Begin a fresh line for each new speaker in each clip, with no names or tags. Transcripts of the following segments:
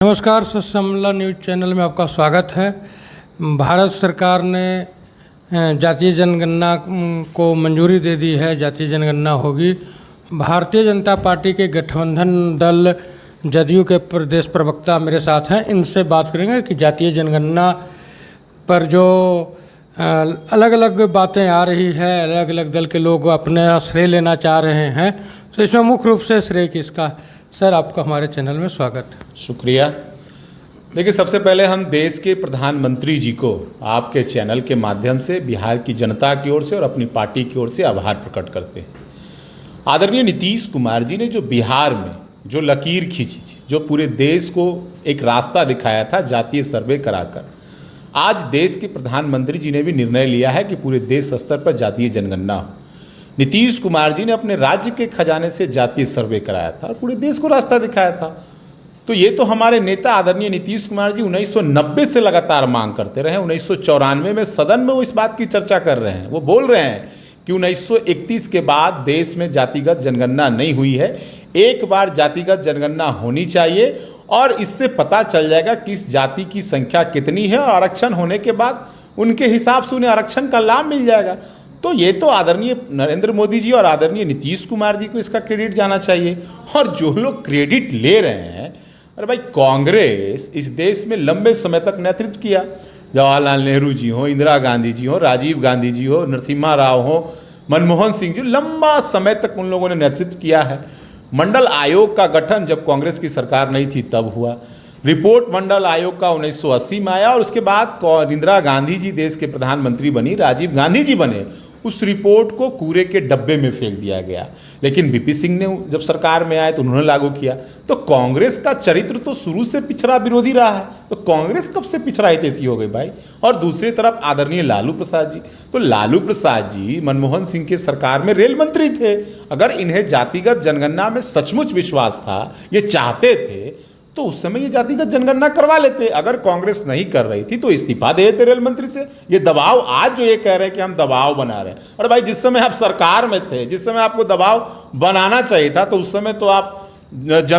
नमस्कार, सत्समला news channel में आपका स्वागत है। भारत सरकार ने जातीय जनगणना को मंजूरी दे दी है। जातीय जनगणना होगी। भारतीय जनता पार्टी के गठबंधन दल जदयू के प्रदेश प्रवक्ता मेरे साथ हैं। इनसे बात करेंगे कि जातीय जनगणना पर जो अलग अलग बातें आ रही है, अलग अलग दल के लोग अपने श्रेय लेना चाह रहे हैं, तो इसमें मुख्य रूप से श्रेय किसका? सर, आपका हमारे चैनल में स्वागत है।
शुक्रिया। देखिए, सबसे पहले हम देश के प्रधानमंत्री जी को आपके चैनल के माध्यम से बिहार की जनता की ओर से और अपनी पार्टी की ओर से आभार प्रकट करते हैं। आदरणीय नीतीश कुमार जी ने जो बिहार में जो लकीर खींची थी, जो पूरे देश को एक रास्ता दिखाया था जातीय सर्वे कराकर, आज देश के प्रधानमंत्री जी ने भी निर्णय लिया है कि पूरे देश स्तर पर जातीय जनगणना हो। नीतीश कुमार जी ने अपने राज्य के खजाने से जातीय सर्वे कराया था और पूरे देश को रास्ता दिखाया था। तो ये तो हमारे नेता आदरणीय नीतीश कुमार जी 1990 से लगातार मांग करते रहे। 1994 में सदन में वो इस बात की चर्चा कर रहे हैं। वो बोल रहे हैं कि 1931 के बाद देश में जातिगत जनगणना नहीं हुई है, एक बार जातिगत जनगणना होनी चाहिए और इससे पता चल जाएगा किस जाति की संख्या कितनी है और आरक्षण होने के बाद उनके हिसाब से उन्हें आरक्षण का लाभ मिल जाएगा। तो ये तो आदरणीय नरेंद्र मोदी जी और आदरणीय नीतीश कुमार जी को इसका क्रेडिट जाना चाहिए। और जो लोग क्रेडिट ले रहे हैं, अरे भाई, कांग्रेस इस देश में लंबे समय तक नेतृत्व किया। जवाहरलाल नेहरू जी हो, इंदिरा गांधी जी हो, राजीव गांधी जी हो, नरसिम्हा राव हो, मनमोहन सिंह जी, लंबा समय तक उन लोगों ने नेतृत्व किया है। मंडल आयोग का गठन जब कांग्रेस की सरकार नहीं थी तब हुआ। रिपोर्ट मंडल आयोग का 1980 में आया और उसके बाद इंदिरा गांधी जी देश के प्रधानमंत्री बनी, राजीव गांधी जी बने। उस रिपोर्ट को कूड़े के डब्बे में फेंक दिया गया, लेकिन वीपी सिंह ने जब सरकार में आए तो उन्होंने लागू किया। तो कांग्रेस का चरित्र तो शुरू से पिछड़ा विरोधी रहा है। तो कांग्रेस कब से पिछड़ा हितैषी हो गई भाई? और दूसरी तरफ आदरणीय लालू प्रसाद जी, तो लालू प्रसाद जी मनमोहन सिंह के सरकार में रेल मंत्री थे। अगर इन्हें जातिगत जनगणना में सचमुच विश्वास था, ये चाहते थे, तो उस समय ये जातिगत जनगणना करवा लेते। अगर कांग्रेस नहीं कर रही थी तो इस्तीफा दे देते रेल मंत्री से। ये दबाव आज जो ये कह रहे हैं कि हम दबाव बना रहे हैं, और भाई जिस समय आप सरकार में थे, जिस समय आपको दबाव बनाना चाहिए था, तो उस समय तो आप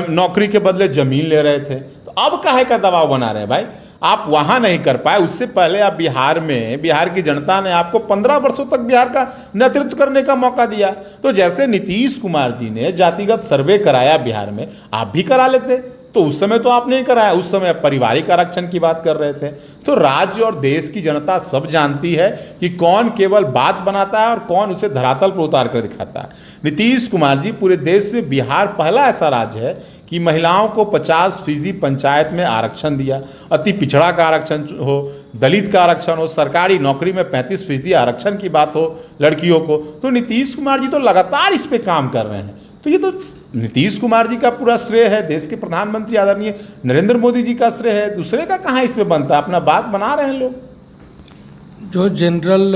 नौकरी के बदले जमीन ले रहे थे। तो अब काहे का दबाव बना रहे हैं भाई? आप वहां नहीं कर पाए, उससे पहले आप बिहार में, बिहार की जनता ने आपको 15 वर्षों तक बिहार का नेतृत्व करने का मौका दिया। तो जैसे नीतीश कुमार जी ने जातिगत सर्वे कराया बिहार में, आप भी करा लेते। तो उस समय तो आप नहीं कराया, उस समय पारिवारिक आरक्षण की बात कर रहे थे। तो राज्य और देश की जनता सब जानती है कि कौन केवल बात बनाता है और कौन उसे धरातल पर उतार कर दिखाता है। नीतीश कुमार जी, पूरे देश में बिहार पहला ऐसा राज्य है कि महिलाओं को 50% पंचायत में आरक्षण दिया। अति पिछड़ा का आरक्षण हो, दलित का आरक्षण हो, सरकारी नौकरी में 35% आरक्षण की बात हो लड़कियों को। तो नीतीश कुमार जी तो लगातार इस पे काम कर रहे हैं। तो ये तो नीतीश कुमार जी का पूरा श्रेय है, देश के प्रधानमंत्री आदरणीय नरेंद्र मोदी जी का श्रेय है। दूसरे का कहाँ इसमें बनता है? अपना बात बना रहे हैं लोग।
जो जनरल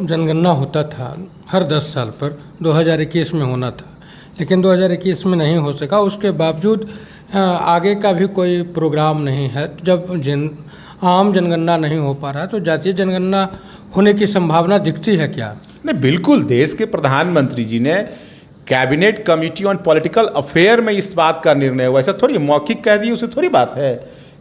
जनगणना होता था हर 10 साल पर, 2021 में होना था, लेकिन 2021 में नहीं हो सका। उसके बावजूद आगे का भी कोई प्रोग्राम नहीं है। जब आम जनगणना नहीं हो पा रहा है, तो जातीय जनगणना होने की संभावना दिखती है क्या?
नहीं, बिल्कुल। देश के प्रधानमंत्री जी ने cabinet committee on political affair में इस बात का निर्णय हुआ। ऐसा थोड़ी मौखिक कह दिए उसे थोड़ी बात है।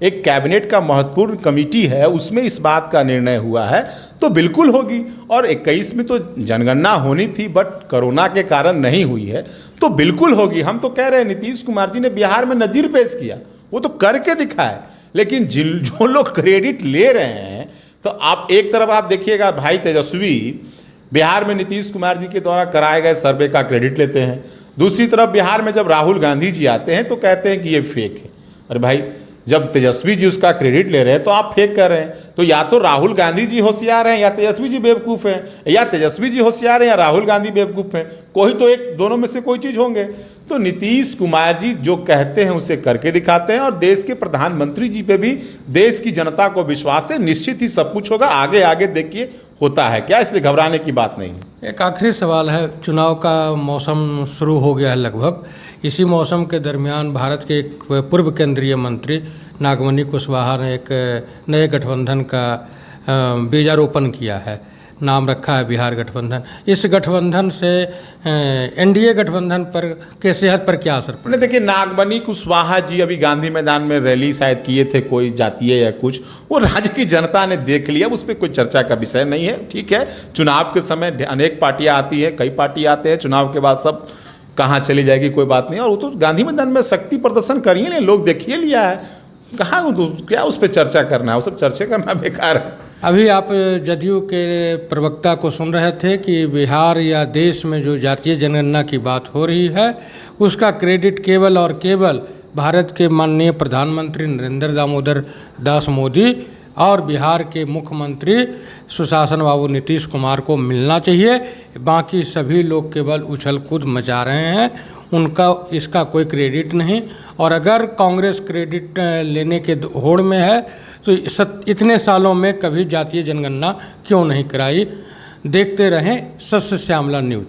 एक कैबिनेट का महत्वपूर्ण कमेटी है, उसमें इस बात का निर्णय हुआ है, तो बिल्कुल होगी। और 21 में तो जनगणना होनी थी, बट कोरोना के कारण नहीं हुई है, तो बिल्कुल होगी। हम तो कह रहे हैं नीतीश कुमार जी ने बिहार में नजीर पेश किया, वो तो करके दिखाए। लेकिन जो लोग क्रेडिट ले रहे हैं, तो आप एक तरफ आप देखिएगा, भाई तेजस्वी बिहार में नीतीश कुमार जी के द्वारा कराए गए सर्वे का क्रेडिट लेते हैं। दूसरी तरफ बिहार में जब राहुल गांधी जी आते हैं तो कहते हैं कि ये फेक है। अरे भाई, जब तेजस्वी जी उसका क्रेडिट ले रहे हैं तो आप फेक कर रहे हैं। तो या तो राहुल गांधी जी होशियार हैं या तेजस्वी जी बेवकूफ़ हैं, या तेजस्वी जी होशियार हैं या राहुल गांधी बेवकूफ़ हैं। कोई तो एक, दोनों में से कोई चीज़ होंगे। तो नीतीश कुमार जी जो कहते हैं उसे करके दिखाते हैं, और देश के प्रधानमंत्री जी पे भी देश की जनता को विश्वास है, निश्चित ही सब कुछ होगा। आगे आगे देखिए होता है क्या, इसलिए घबराने की बात नहीं है।
एक आखिरी सवाल है। चुनाव का मौसम शुरू हो गया है लगभग। इसी मौसम के दरमियान भारत के एक पूर्व केंद्रीय मंत्री नागमणि कुशवाहा ने एक नए गठबंधन का बीजारोपण किया है। नाम रखा है बिहार गठबंधन। इस गठबंधन से एनडीए गठबंधन पर के सेहत पर क्या असर पड़ेगा?
देखिए, नागमणि कुशवाहा जी अभी गांधी मैदान में रैली शायद किए थे, कोई जातीय या कुछ, वो राज्य की जनता ने देख लिया, उस पर कोई चर्चा का विषय नहीं है। ठीक है, चुनाव के समय अनेक पार्टियां आती है, कई पार्टियां आते हैं, चुनाव के बाद सब कहाँ चली जाएगी कोई बात नहीं। और वो तो गांधी मैदान में शक्ति प्रदर्शन करिए ना, लोग देखिए लिया है, कहाँ तो क्या उस पर चर्चा करना है, वो सब चर्चा करना बेकार है।
अभी आप जदयू के प्रवक्ता को सुन रहे थे कि बिहार या देश में जो जातीय जनगणना की बात हो रही है उसका क्रेडिट केवल और केवल भारत के माननीय प्रधानमंत्री नरेंद्र दामोदर दास मोदी और बिहार के मुख्यमंत्री सुशासन बाबू नीतीश कुमार को मिलना चाहिए। बाकी सभी लोग केवल उछल कूद मचा रहे हैं, उनका इसका कोई क्रेडिट नहीं। और अगर कांग्रेस क्रेडिट लेने के होड़ में है तो इतने सालों में कभी जातीय जनगणना क्यों नहीं कराई? देखते रहें सस्य श्यामला न्यूज़।